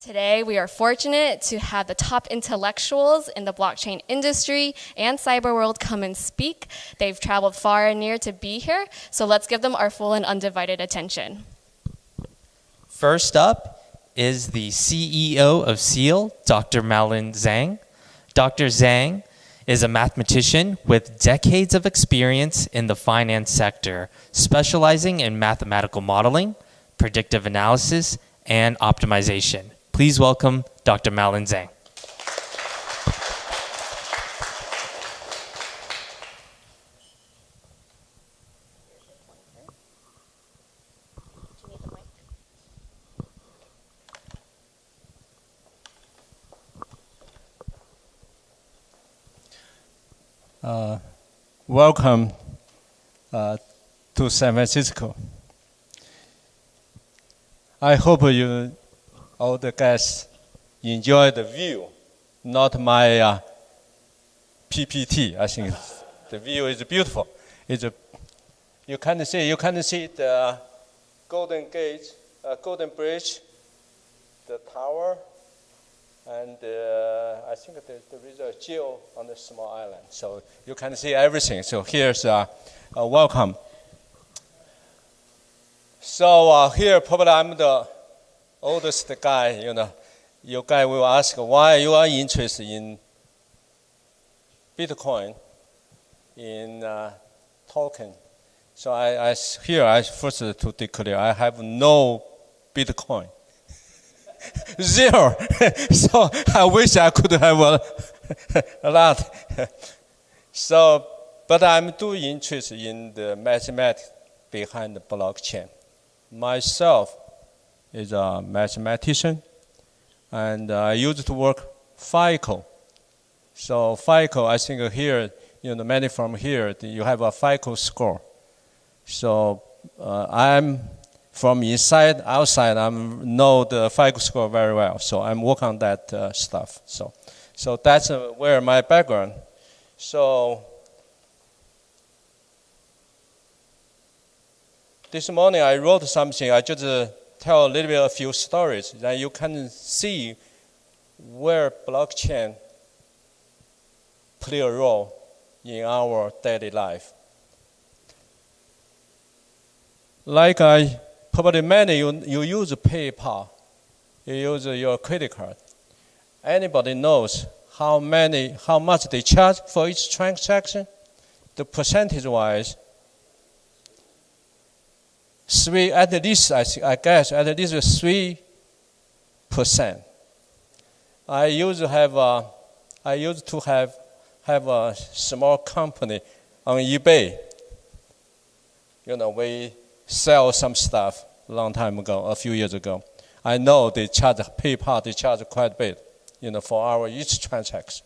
Today, we are fortunate to have the top intellectuals in the blockchain industry and cyber world come and speak. They've traveled far and near to be here, so let's give them our full and undivided attention. First up is the CEO of Seele, Dr. Maolin Zheng. Dr. Zheng is a mathematician with decades of experience in the finance sector, specializing in mathematical modeling, predictive analysis, and optimization. Please welcome Dr. Maolin Zheng. Welcome to San Francisco. I hope you, all the guests, enjoy the view, not my PPT. I think the view is beautiful. You can see the Golden Gate, Golden Bridge, the tower, and I think there is a jewel on the small island. So you can see everything. So here's a welcome. So here probably I'm the oldest guy, Your guy will ask why you are interested in Bitcoin, in token. So I first to declare I have no Bitcoin. Zero. So I wish I could have a lot. So, but I'm too interested in the mathematics behind the blockchain. Myself is a mathematician, and I used to work FICO. So FICO, I think here, many from here, you have a FICO score. So I'm from inside, outside, I know the FICO score very well. So I'm working on that stuff. So that's where my background. So this morning I wrote something. I just tell a little bit, a few stories that you can see where blockchain play a role in our daily life. Like probably many, you use PayPal, you use your credit card. Anybody knows how much they charge for each transaction? The percentage-wise, at least 3%. I used to have a small company on eBay. We sell some stuff a few years ago. I know they charge PayPal, they charge quite a bit, for our each transaction.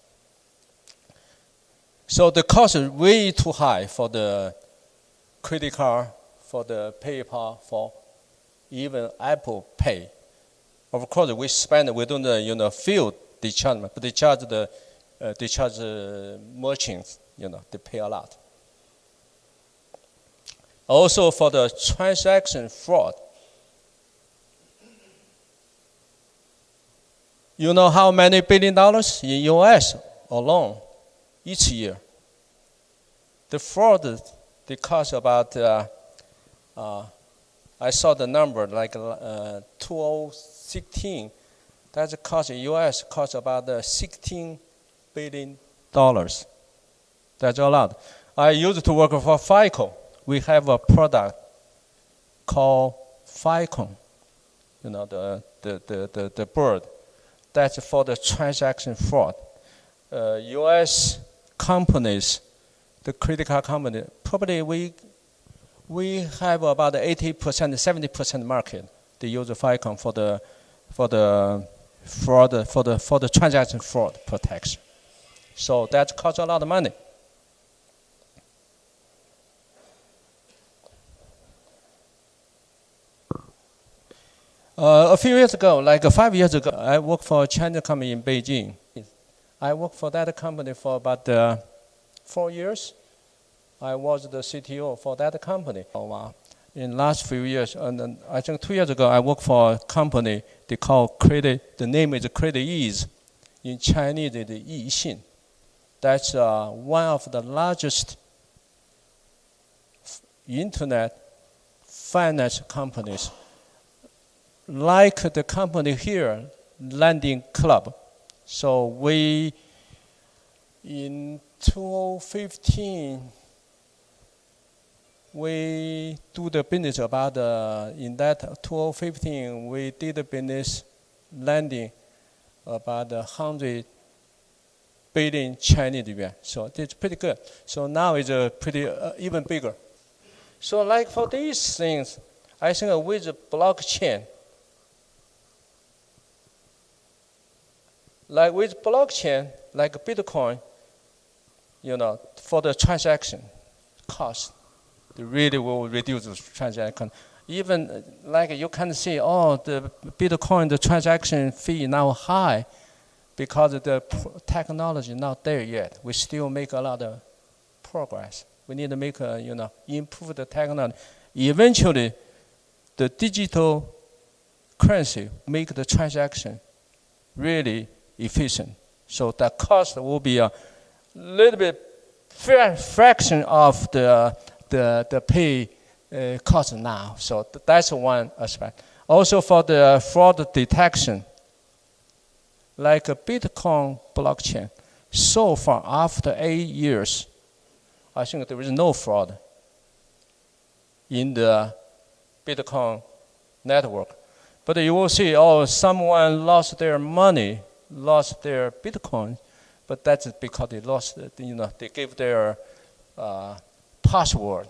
So the cost is way too high for the credit card, for the PayPal, for even Apple Pay. Of course, we don't feel the charge, but they charge merchants, they pay a lot. Also for the transaction fraud. You know how many $1 billion in US alone each year? The fraud, they cost about, I saw the number, like 2016, that's the cost in US, cost about $16 billion. That's a lot. I used to work for FICO. We have a product called FICO, the bird. That's for the transaction fraud. U.S. companies, the credit card company, probably we have about 80%, 70% market. They use FICO for the fraud, for the transaction fraud protection. So that costs a lot of money. A few years ago, like 5 years ago, I worked for a China company in Beijing. I worked for that company for about 4 years. I was the CTO for that company. In the last few years, and I think 2 years ago, I worked for a company they call credit. The name is credit ease. In Chinese, it is Yixin. That's one of the largest internet finance companies. Like the company here, Lending Club. So we, in 2015, we do the business about, in that 2015, we did the business lending about 100 billion Chinese yuan. So it's pretty good. So now it's pretty even bigger. So like for these things, I think with blockchain, like Bitcoin, for the transaction cost, it really will reduce the transaction. Even like you can see, the Bitcoin, the transaction fee now high because the technology not there yet. We still make a lot of progress. We need to make, improve the technology. Eventually, the digital currency make the transaction really efficient. So the cost will be a little bit fraction of the pay cost now. So that's one aspect. Also for the fraud detection, like a Bitcoin blockchain, so far after 8 years, I think there is no fraud in the Bitcoin network. But you will see, someone lost their money, lost their Bitcoin, but that's because they lost, they gave their password,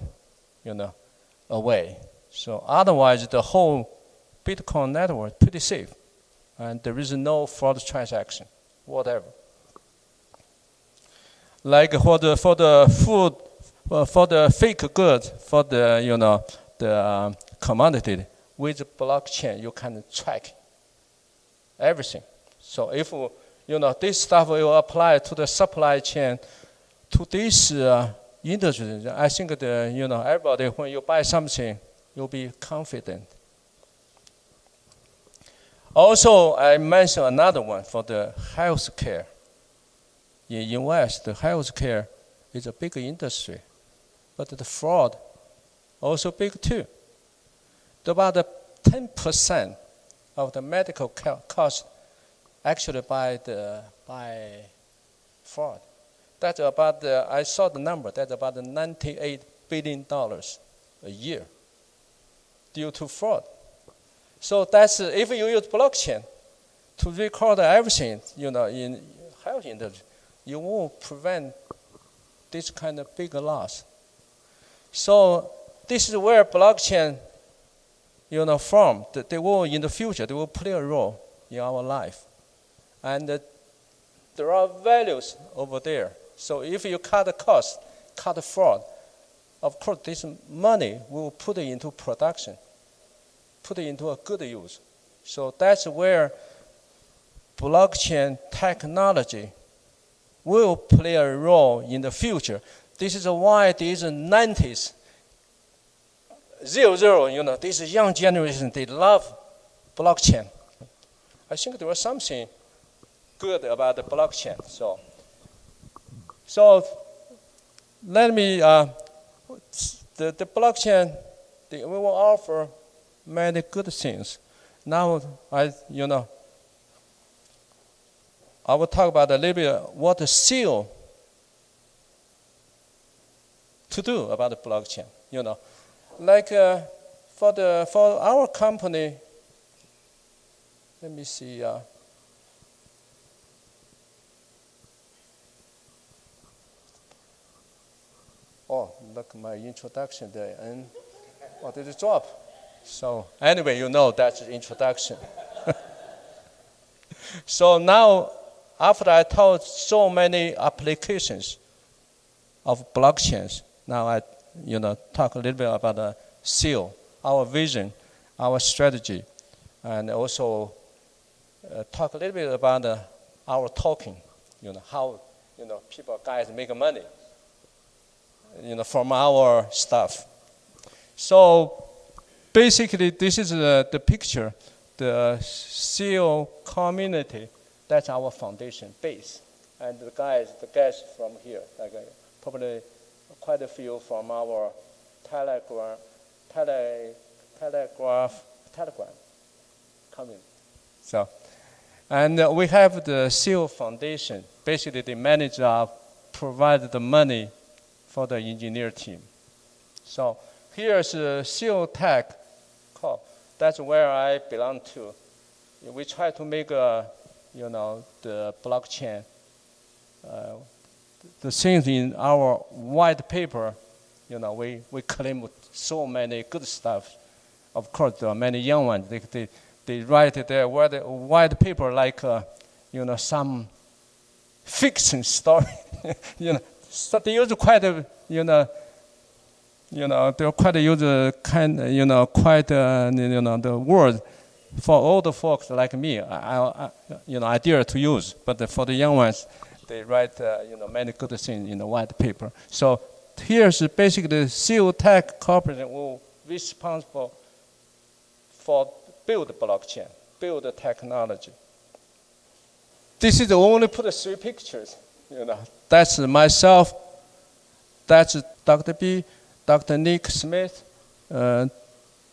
away. So otherwise, the whole Bitcoin network is pretty safe, and there is no fraud transaction, whatever. Like for the food, for the fake goods, for the the commodity, with blockchain you can track everything. So if this stuff will apply to the supply chain, to this industry, I think everybody, when you buy something, you'll be confident. Also, I mentioned another one for the healthcare. In US, the healthcare is a big industry, but the fraud also big too. About 10% of the medical cost actually by fraud. That's about, I saw the number, that's about $98 billion a year due to fraud. So that's, if you use blockchain to record everything, in health industry, you won't prevent this kind of big loss. So this is where blockchain, from, they will, in the future, they will play a role in our life. And there are values over there. So if you cut the cost, cut the fraud, of course this money will put it into production, put it into a good use. So that's where blockchain technology will play a role in the future. This is why these 90s, 00, this young generation, they love blockchain. I think there was something good about the blockchain. So let me, the blockchain, we will offer many good things. Now, I will talk about a little bit what the Seele to do about the blockchain. Like for our company, let me see. Look, my introduction there, and did it drop? So anyway, that's the introduction. So now, after I taught so many applications of blockchains, now I, talk a little bit about Seele, our vision, our strategy, and also talk a little bit about our talking, how, guys make money, from our stuff. So basically, this is the picture. the Seele community, that's our foundation base. And the guys from here, like probably quite a few from our telegram coming. So, and we have the Seele Foundation. Basically, they manage provide the money for the engineer team. So here's Seele Tech Co. That's where I belong to. We try to make the blockchain. The things in our white paper, we claim so many good stuff. Of course, there are many young ones. They write their white paper like some fiction story. So they use quite they're quite use quite the word for older folks like me. I dare to use, but for the young ones, they write many good things in the white paper. So here's basically the Seele Tech Corporation will be responsible for build blockchain, build the technology. This is only put 3 pictures. That's myself. That's Dr. B, Dr. Nick Smith. The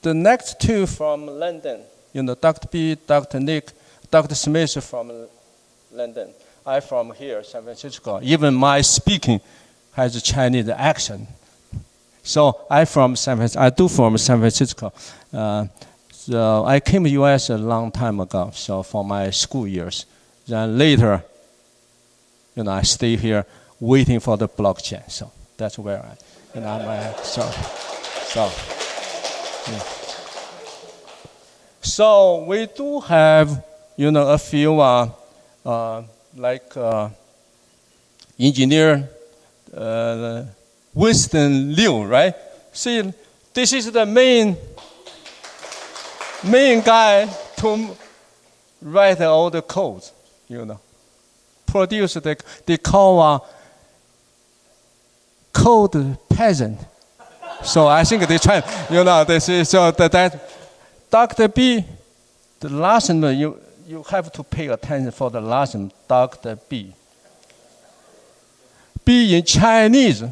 next 2 from London. Dr. B, Dr. Nick, Dr. Smith from London. I'm from here, San Francisco. Even my speaking has a Chinese accent. So I'm from San Francisco. I do from San Francisco. So I came to U.S. a long time ago. So for my school years. Then later, I stay here waiting for the blockchain. So that's where I'm at. So we do have, a few engineer Winston Liu, right? See, this is the main guy to write all the codes, Produce they call code peasant. So I think they try, this is so that Dr. B, the last name you have to pay attention for the last name, Dr. B. B in Chinese,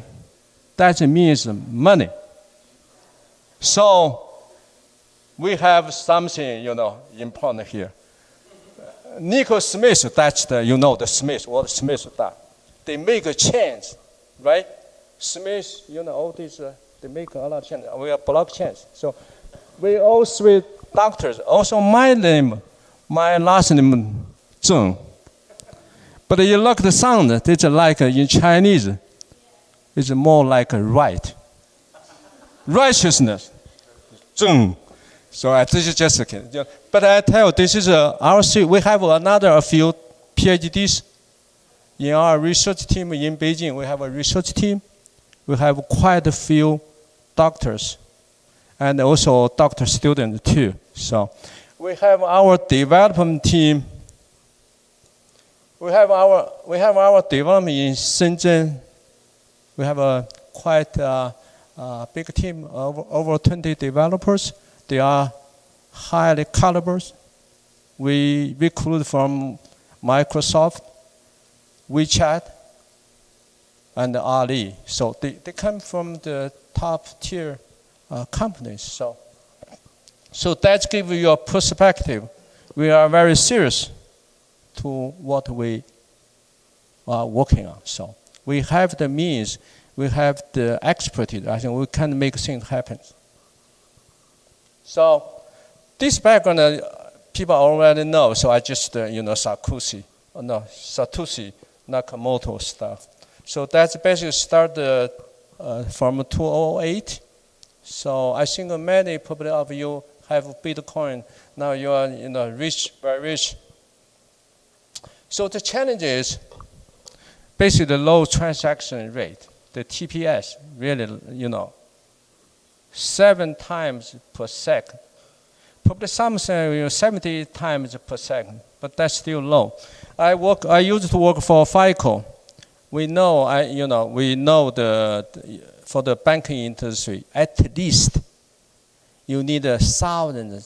that means money. So we have something, important here. Nico Smith, that's the Smith, what Smith does. They make a chains, right? Smith, all these, they make a lot of chains. We are blockchains. So we all 3 doctors. Also my last name, Zheng. But you look at the sound, it's like in Chinese, it's more like right. Righteousness, Zheng. So this is just a kid. But I tell you, this is we have a few PhDs in our research team in Beijing. We have a research team. We have quite a few doctors, and also doctor students too. So we have our development team. We have our development in Shenzhen. We have a quite big team of over 20 developers. They are highly calibers. We recruit from Microsoft, WeChat, and Ali. So they come from the top tier companies. So that gives you a perspective. We are very serious to what we are working on. So we have the means, we have the expertise. I think we can make things happen. So this background people already know. So I just Satoshi Nakamoto stuff. So that's basically started from 2008. So I think many probably of you have Bitcoin. Now you are rich, very rich. So the challenge is basically the low transaction rate, the TPS, really 7 times per second. Probably some say 70 times per second, but that's still low. I used to work for FICO. We know for the banking industry, at least you need 1,000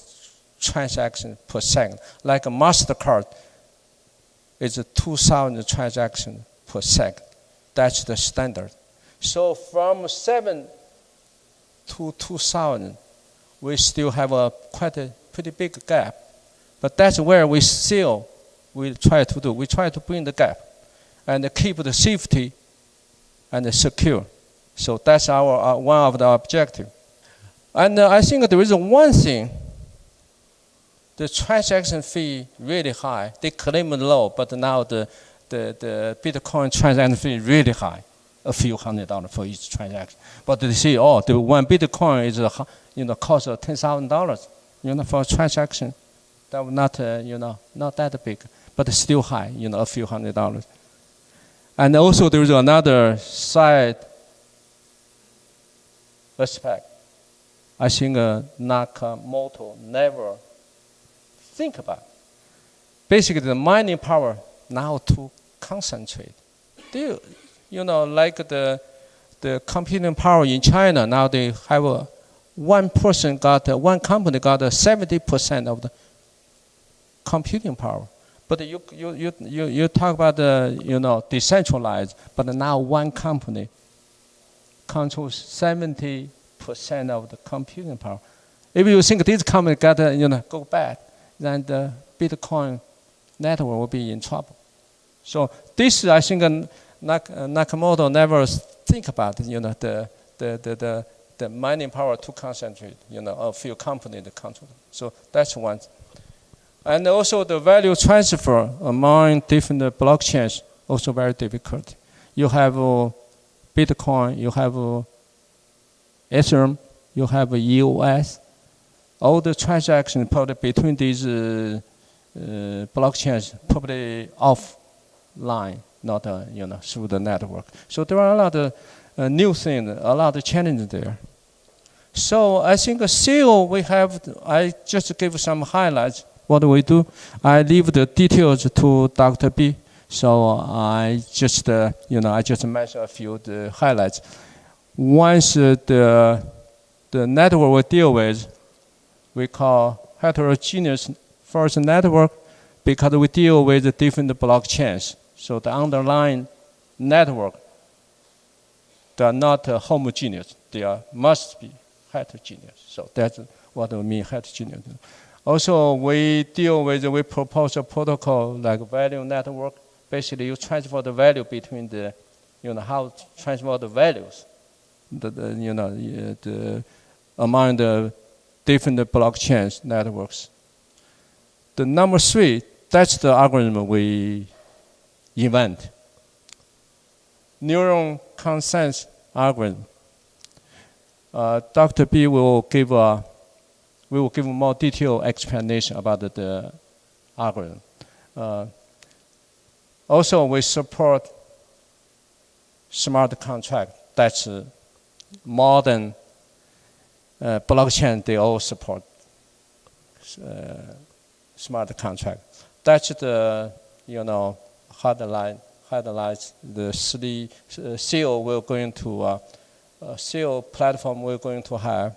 transactions per second. Like a MasterCard is 2,000 transactions per second. That's the standard. So from 7 to 2,000, we still have quite a pretty big gap. But that's where we try to do. We try to bring the gap and keep the safety and secure. So that's our one of the objectives. And I think there is one thing. The transaction fee really high. They claim low, but now the Bitcoin transaction fee really high, a few $100 for each transaction. But they say, oh, the one Bitcoin is cost $10,000, for a transaction. That was not not that big, but still high, a few $100. And also there is another side aspect. I think Nakamoto never think about. Basically, the mining power now to concentrate. Like the computing power in China, now they have one company got 70% of the computing power. But you talk about the decentralized, but now one company controls 70% of the computing power. If you think this company got go bad, then the Bitcoin network will be in trouble. So this, I think, Nakamoto never think about the mining power to concentrate. A few companies that control. So that's one. And also the value transfer among different blockchains also very difficult. You have Bitcoin, you have Ethereum, you have EOS. All the transactions probably between these blockchains probably offline, not through the network. So there are a lot of new things, a lot of challenges there. So I think Seele, I just gave some highlights. What do we do? I leave the details to Dr. B. So I just mentioned a few of the highlights. Once the network we deal with, we call heterogeneous first network because we deal with the different blockchains. So the underlying network, they are not homogeneous. They must be heterogeneous. So that's what we mean heterogeneous. Also, we propose a protocol like value network. Basically, you transfer the value between the, how to transfer the values, among the different blockchains networks. The number 3, that's the algorithm we invent. Neuron consensus algorithm. Dr. B will give a more detailed explanation about the algorithm. Also, we support smart contract. That's modern blockchain. They all support smart contract. That's the highlights. The 3 Seele we're going to Seele platform we're going to have.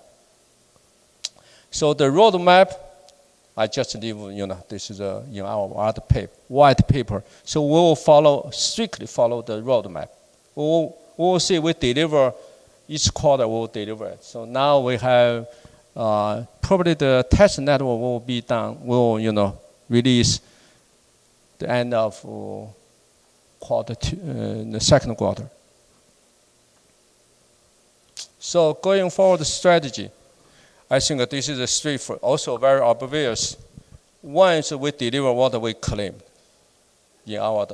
So the roadmap, I just leave, this is in our white paper. So we will strictly follow the roadmap. We will see we deliver, each quarter we will deliver it. So now we have, probably the test network will be done, we'll, release the end of the second quarter. So going forward strategy, I think this is a straightforward, also very obvious. One is we deliver what we claim in our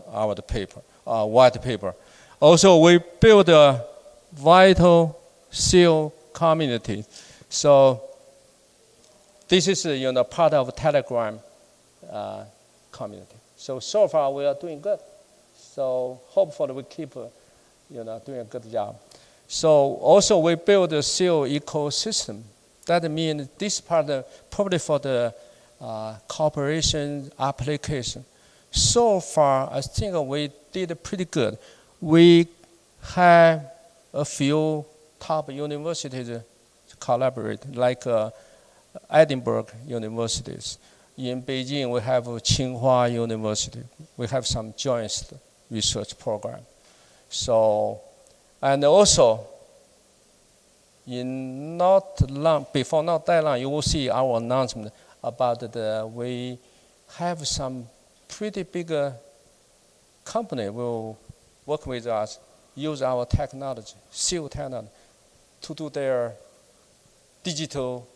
paper, white paper. Also, we build a vital Seele community. So this is part of Telegram community. So far we are doing good. So hopefully we keep doing a good job. So also we build a Seele ecosystem. That means this part probably for the cooperation application. So far, I think we did pretty good. We have a few top universities to collaborate, like Edinburgh universities. In Beijing, we have Tsinghua University. We have some joint research program. So, and also, before not that long, you will see our announcement about we have some pretty big company will work with us, use our technology, Seele technology, to do their digital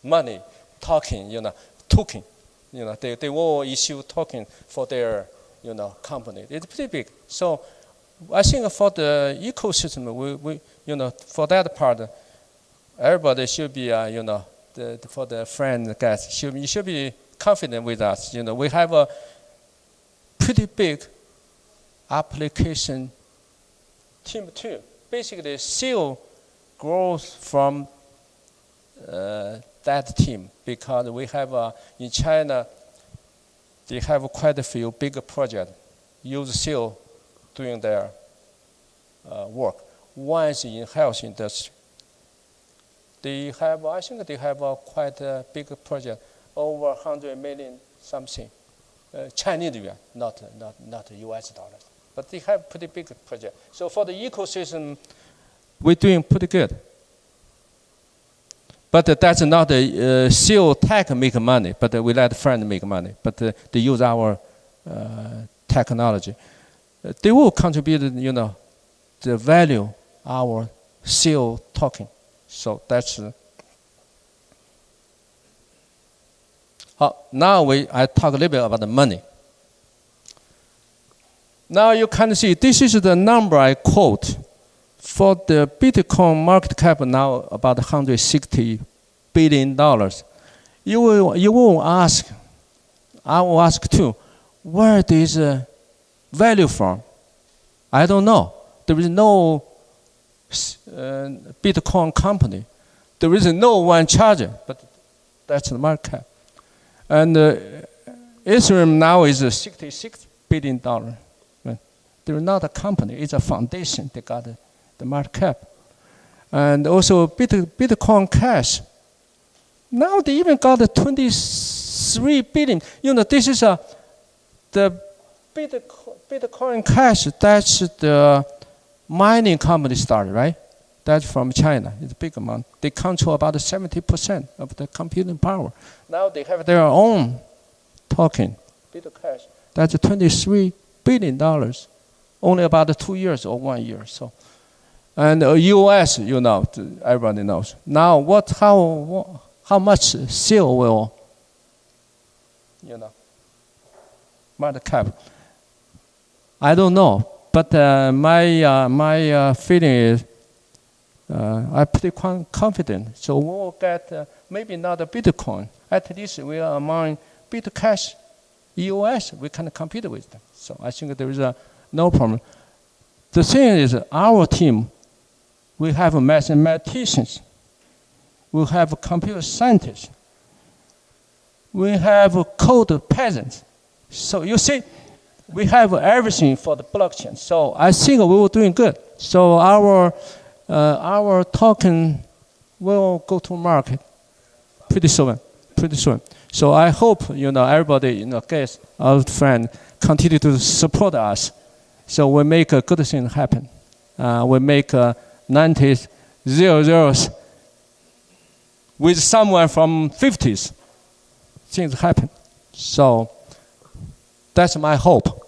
money token. They will issue token for their company. It's pretty big. So I think for the ecosystem, we for that part, everybody should be for the friend guys you should be confident with us. We have a pretty big application team too. Basically, Seele grows from that team because we have in China they have quite a few big projects use Seele doing their work. One is in health industry. I think they have quite a big project, over 100 million something, Chinese yuan, not US dollars. But they have pretty big project. So for the ecosystem, we're doing pretty good. But that's not Seele tech make money, but we let friends make money. But they use our technology. They will contribute, the value our Seele token. So that's. Now I talk a little bit about the money. Now you can see this is the number I quote for the Bitcoin market cap now about $160 billion. You will ask, I will ask too, where this value from? I don't know. There is no Bitcoin company. There is no one charger, but that's the market cap. And Ethereum now is $66 billion. They're not a company, it's a foundation. They got the market cap. And also Bitcoin Cash. Now they even got 23 billion. This is the Bitcoin Cash, that's the mining company started, right? That's from China. It's a big amount. They control about 70% of the computing power. Now they have their own token, Bitcash. That's $23 billion. Only about 2 years or 1 year. So, and US, everybody knows. Now, how much Seele will, market cap? I don't know, but my feeling is I'm pretty confident. So we will get maybe not a Bitcoin. At least we are among Bitcash, EOS. We can compete with them. So I think there is no problem. The thing is, our team, we have mathematicians, we have computer scientists, we have code peasants. So you see, we have everything for the blockchain. So I think we were doing good. So our token will go to market pretty soon. So I hope everybody, guys, our friend, continue to support us. So we make a good thing happen. We make 90s, 00s with someone from 50s. Things happen. So that's my hope.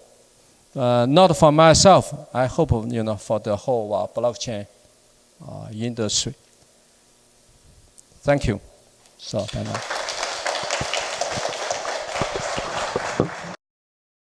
Not for myself. I hope for the whole blockchain industry. Thank you. So bye now.